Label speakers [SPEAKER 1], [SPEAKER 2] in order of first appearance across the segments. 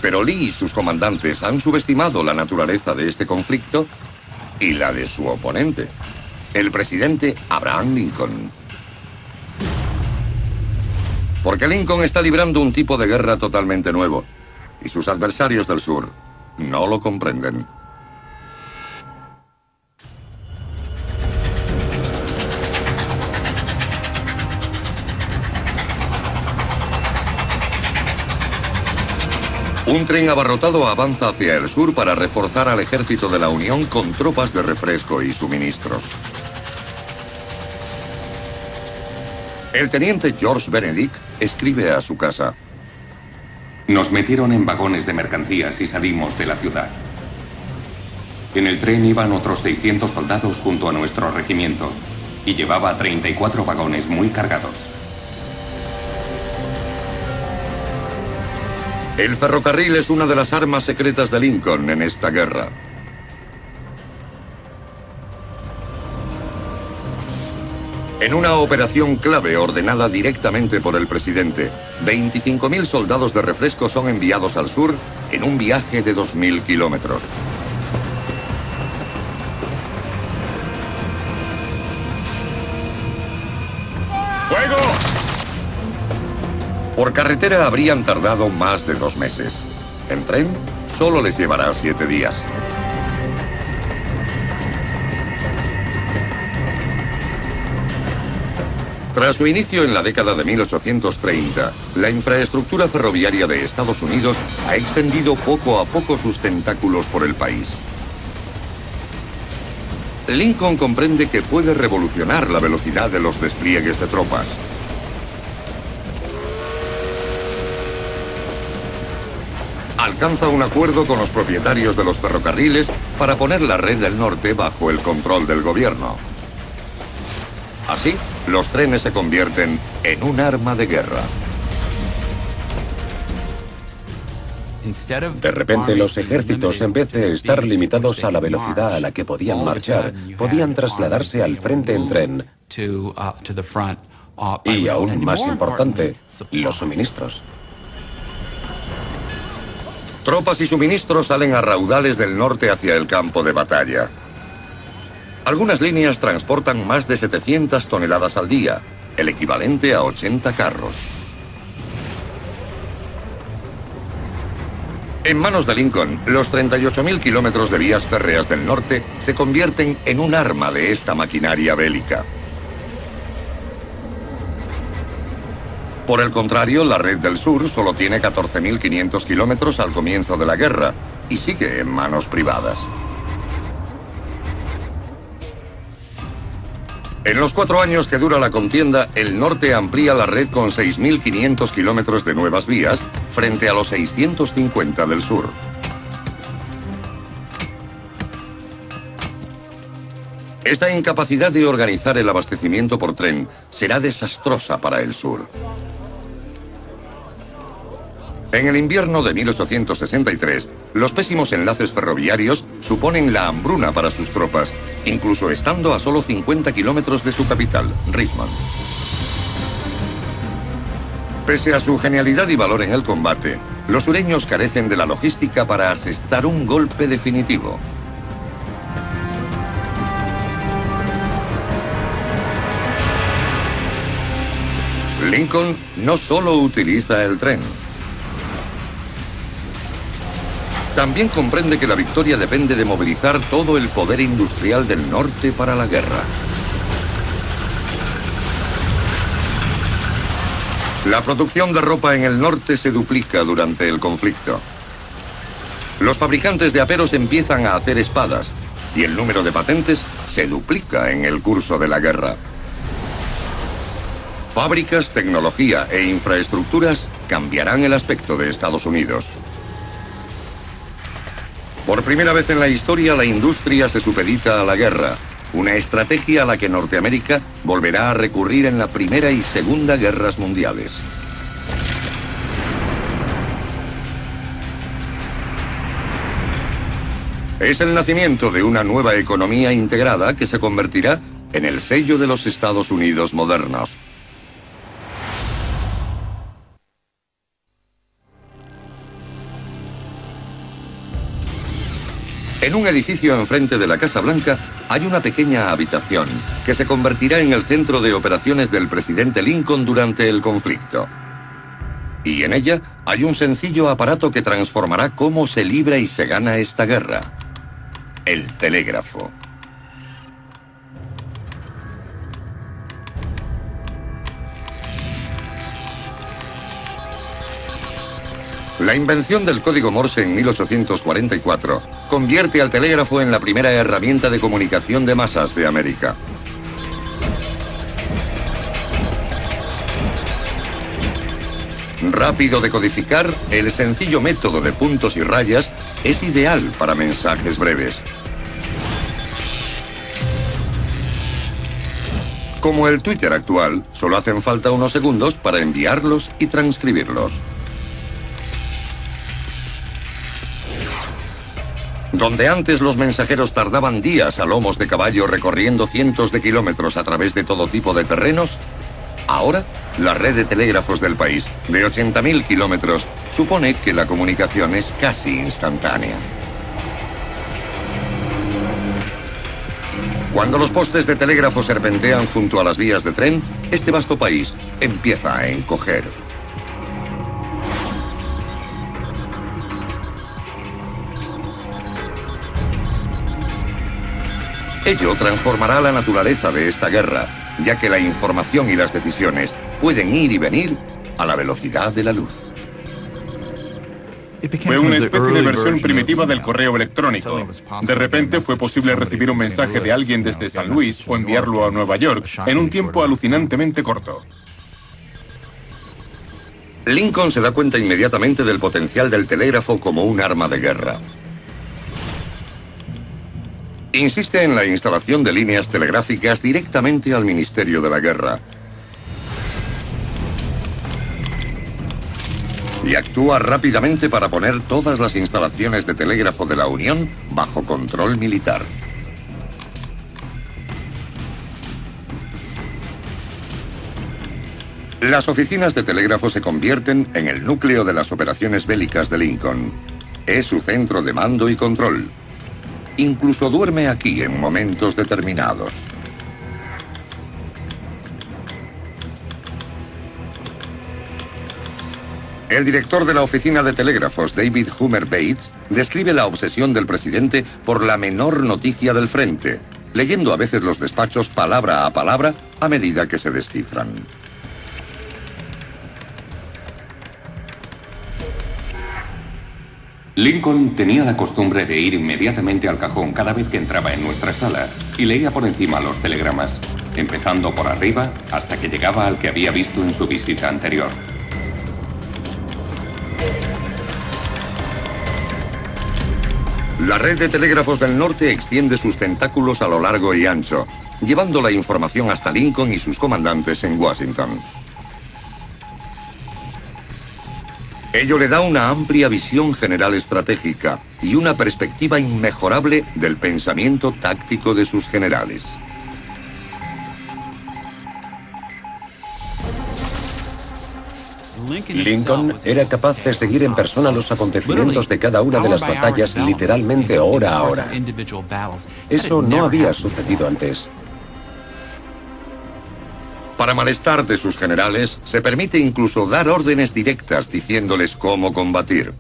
[SPEAKER 1] Pero Lee y sus comandantes han subestimado la naturaleza de este conflicto y la de su oponente, el presidente Abraham Lincoln. Porque Lincoln está librando un tipo de guerra totalmente nuevo y sus adversarios del sur no lo comprenden. Un tren abarrotado avanza hacia el sur para reforzar al ejército de la Unión con tropas de refresco y suministros. El teniente George Benedict escribe a su casa:
[SPEAKER 2] Nos metieron en vagones de mercancías y salimos de la ciudad. En el tren iban otros 600 soldados junto a nuestro regimiento y llevaba 34 vagones muy cargados.
[SPEAKER 1] El ferrocarril es una de las armas secretas de Lincoln en esta guerra. En una operación clave ordenada directamente por el presidente, 25.000 soldados de refresco son enviados al sur en un viaje de 2.000 kilómetros. ¡Fuego! Por carretera habrían tardado más de 2 meses. En tren, solo les llevará 7 días. Tras su inicio en la década de 1830, la infraestructura ferroviaria de Estados Unidos ha extendido poco a poco sus tentáculos por el país. Lincoln comprende que puede revolucionar la velocidad de los despliegues de tropas. Alcanza un acuerdo con los propietarios de los ferrocarriles para poner la red del norte bajo el control del gobierno. Así, los trenes se convierten en un arma de guerra.
[SPEAKER 3] De repente, los ejércitos, en vez de estar limitados a la velocidad a la que podían marchar, podían trasladarse al frente en tren. Y aún más importante, los suministros.
[SPEAKER 1] Tropas y suministros salen a raudales del norte hacia el campo de batalla. Algunas líneas transportan más de 700 toneladas al día, el equivalente a 80 carros. En manos de Lincoln, los 38.000 kilómetros de vías férreas del norte se convierten en un arma de esta maquinaria bélica. Por el contrario, la red del sur solo tiene 14.500 kilómetros al comienzo de la guerra y sigue en manos privadas. En los 4 años que dura la contienda, el norte amplía la red con 6.500 kilómetros de nuevas vías frente a los 650 del sur. Esta incapacidad de organizar el abastecimiento por tren será desastrosa para el sur. En el invierno de 1863, los pésimos enlaces ferroviarios suponen la hambruna para sus tropas, incluso estando a solo 50 kilómetros de su capital, Richmond. Pese a su genialidad y valor en el combate, los sureños carecen de la logística para asestar un golpe definitivo. Lincoln no solo utiliza el tren. También comprende que la victoria depende de movilizar todo el poder industrial del norte para la guerra. La producción de ropa en el norte se duplica durante el conflicto. Los fabricantes de aperos empiezan a hacer espadas y el número de patentes se duplica en el curso de la guerra. Fábricas, tecnología e infraestructuras cambiarán el aspecto de Estados Unidos. Por primera vez en la historia, la industria se supedita a la guerra, una estrategia a la que Norteamérica volverá a recurrir en la Primera y Segunda Guerras Mundiales. Es el nacimiento de una nueva economía integrada que se convertirá en el sello de los Estados Unidos modernos. En un edificio enfrente de la Casa Blanca hay una pequeña habitación que se convertirá en el centro de operaciones del presidente Lincoln durante el conflicto. Y en ella hay un sencillo aparato que transformará cómo se libra y se gana esta guerra: el telégrafo. La invención del código Morse en 1844 convierte al telégrafo en la primera herramienta de comunicación de masas de América. Rápido de codificar, el sencillo método de puntos y rayas es ideal para mensajes breves. Como el Twitter actual, solo hacen falta unos segundos para enviarlos y transcribirlos. Donde antes los mensajeros tardaban días a lomos de caballo recorriendo cientos de kilómetros a través de todo tipo de terrenos, ahora la red de telégrafos del país, de 80.000 kilómetros, supone que la comunicación es casi instantánea. Cuando los postes de telégrafo serpentean junto a las vías de tren, este vasto país empieza a encoger. Ello transformará la naturaleza de esta guerra, ya que la información y las decisiones pueden ir y venir a la velocidad de la luz.
[SPEAKER 4] Fue una especie de versión primitiva del correo electrónico. De repente fue posible recibir un mensaje de alguien desde San Luis o enviarlo a Nueva York en un tiempo alucinantemente corto.
[SPEAKER 1] Lincoln se da cuenta inmediatamente del potencial del telégrafo como un arma de guerra. Insiste en la instalación de líneas telegráficas directamente al Ministerio de la Guerra. Y actúa rápidamente para poner todas las instalaciones de telégrafo de la Unión bajo control militar. Las oficinas de telégrafo se convierten en el núcleo de las operaciones bélicas de Lincoln. Es su centro de mando y control. Incluso duerme aquí en momentos determinados. El director de la oficina de telégrafos, David Hummer Bates, describe la obsesión del presidente por la menor noticia del frente, leyendo a veces los despachos palabra a palabra a medida que se descifran.
[SPEAKER 2] Lincoln tenía la costumbre de ir inmediatamente al cajón cada vez que entraba en nuestra sala y leía por encima los telegramas, empezando por arriba hasta que llegaba al que había visto en su visita anterior.
[SPEAKER 1] La red de telégrafos del norte extiende sus tentáculos a lo largo y ancho, llevando la información hasta Lincoln y sus comandantes en Washington. Ello le da una amplia visión general estratégica y una perspectiva inmejorable del pensamiento táctico de sus generales.
[SPEAKER 3] Lincoln era capaz de seguir en persona los acontecimientos de cada una de las batallas literalmente hora a hora. Eso no había sucedido antes.
[SPEAKER 1] Para malestar de sus generales, se permite incluso dar órdenes directas diciéndoles cómo combatir.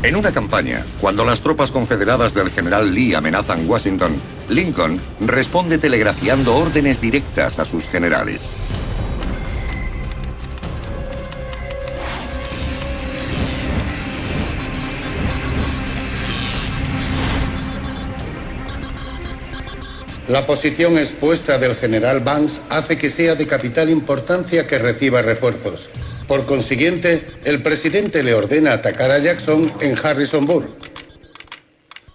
[SPEAKER 1] En una campaña, cuando las tropas confederadas del general Lee amenazan Washington, Lincoln responde telegrafiando órdenes directas a sus generales.
[SPEAKER 5] La posición expuesta del general Banks hace que sea de capital importancia que reciba refuerzos. Por consiguiente, el presidente le ordena atacar a Jackson en Harrisonburg.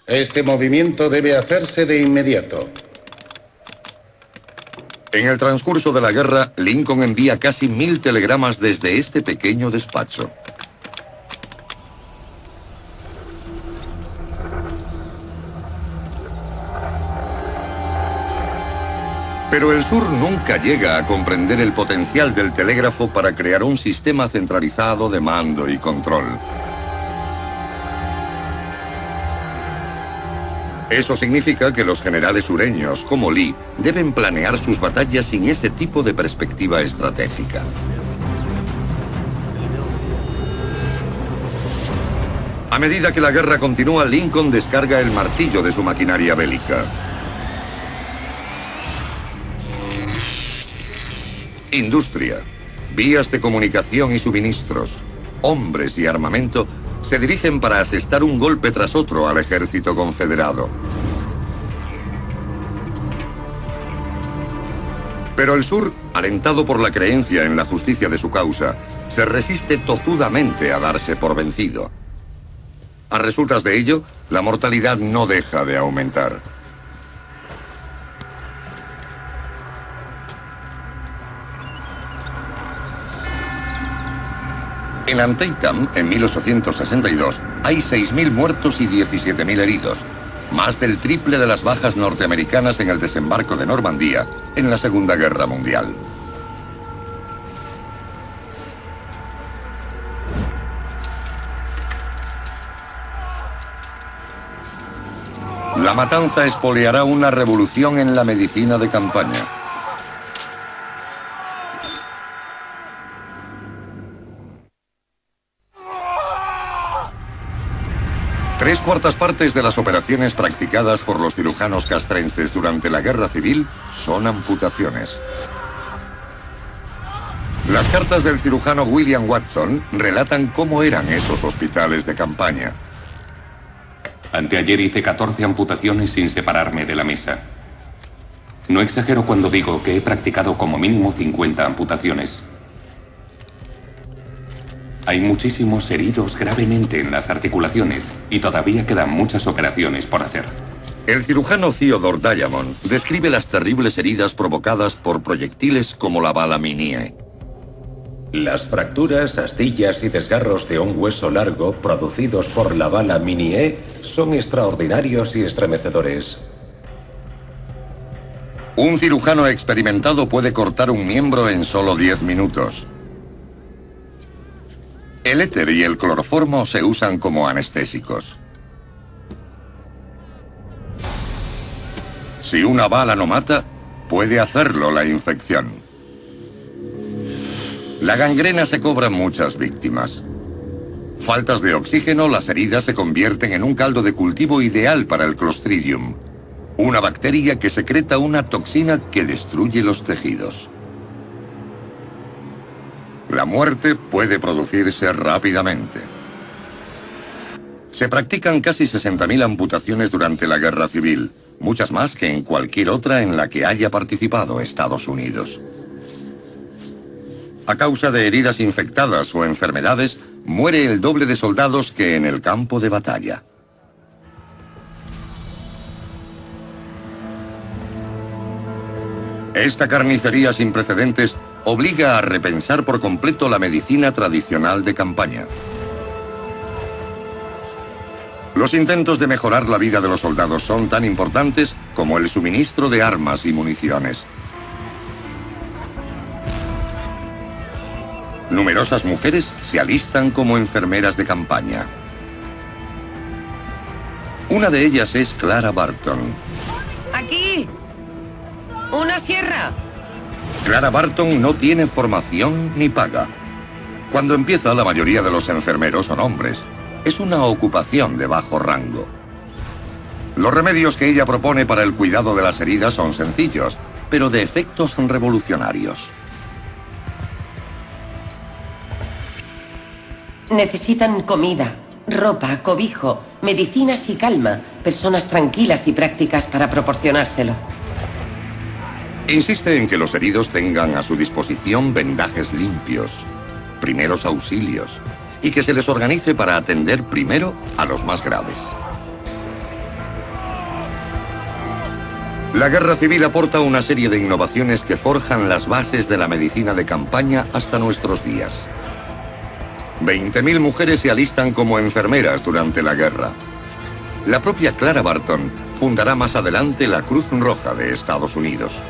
[SPEAKER 5] Este movimiento debe hacerse de inmediato.
[SPEAKER 1] En el transcurso de la guerra, Lincoln envía casi 1000 telegramas desde este pequeño despacho. Pero el sur nunca llega a comprender el potencial del telégrafo para crear un sistema centralizado de mando y control. Eso significa que los generales sureños, como Lee, deben planear sus batallas sin ese tipo de perspectiva estratégica. A medida que la guerra continúa, Lincoln descarga el martillo de su maquinaria bélica. Industria, vías de comunicación y suministros, hombres y armamento se dirigen para asestar un golpe tras otro al ejército confederado. Pero el sur, alentado por la creencia en la justicia de su causa, se resiste tozudamente a darse por vencido. A resultas de ello, la mortalidad no deja de aumentar. En Antietam, en 1862, hay 6.000 muertos y 17.000 heridos, más del triple de las bajas norteamericanas en el desembarco de Normandía en la Segunda Guerra Mundial. La matanza expoliará una revolución en la medicina de campaña. Tres cuartas partes de las operaciones practicadas por los cirujanos castrenses durante la Guerra Civil son amputaciones. Las cartas del cirujano William Watson relatan cómo eran esos hospitales de campaña.
[SPEAKER 2] Anteayer hice 14 amputaciones sin separarme de la mesa. No exagero cuando digo que he practicado como mínimo 50 amputaciones. Hay muchísimos heridos gravemente en las articulaciones y todavía quedan muchas operaciones por hacer.
[SPEAKER 1] El cirujano Theodore Diamond describe las terribles heridas provocadas por proyectiles como la bala Minié.
[SPEAKER 3] Las fracturas, astillas y desgarros de un hueso largo producidos por la bala Minié son extraordinarios y estremecedores.
[SPEAKER 1] Un cirujano experimentado puede cortar un miembro en solo 10 minutos. El éter y el cloroformo se usan como anestésicos. Si una bala no mata, puede hacerlo la infección. La gangrena se cobra muchas víctimas. Faltas de oxígeno, las heridas se convierten en un caldo de cultivo ideal para el Clostridium, una bacteria que secreta una toxina que destruye los tejidos. La muerte puede producirse rápidamente. Se practican casi 60.000 amputaciones durante la Guerra Civil, muchas más que en cualquier otra en la que haya participado Estados Unidos. A causa de heridas infectadas o enfermedades, muere el doble de soldados que en el campo de batalla. Esta carnicería sin precedentes obliga a repensar por completo la medicina tradicional de campaña. Los intentos de mejorar la vida de los soldados son tan importantes como el suministro de armas y municiones. Numerosas mujeres se alistan como enfermeras de campaña. Una de ellas es Clara Barton.
[SPEAKER 6] ¡Aquí! ¡Una sierra!
[SPEAKER 1] Clara Barton no tiene formación ni paga. Cuando empieza, la mayoría de los enfermeros son hombres. Es una ocupación de bajo rango. Los remedios que ella propone para el cuidado de las heridas son sencillos, pero de efectos revolucionarios.
[SPEAKER 6] Necesitan comida, ropa, cobijo, medicinas y calma. Personas tranquilas y prácticas para proporcionárselo.
[SPEAKER 1] Insiste en que los heridos tengan a su disposición vendajes limpios, primeros auxilios, y que se les organice para atender primero a los más graves. La Guerra Civil aporta una serie de innovaciones que forjan las bases de la medicina de campaña hasta nuestros días. 20.000 mujeres se alistan como enfermeras durante la guerra. La propia Clara Barton fundará más adelante la Cruz Roja de Estados Unidos.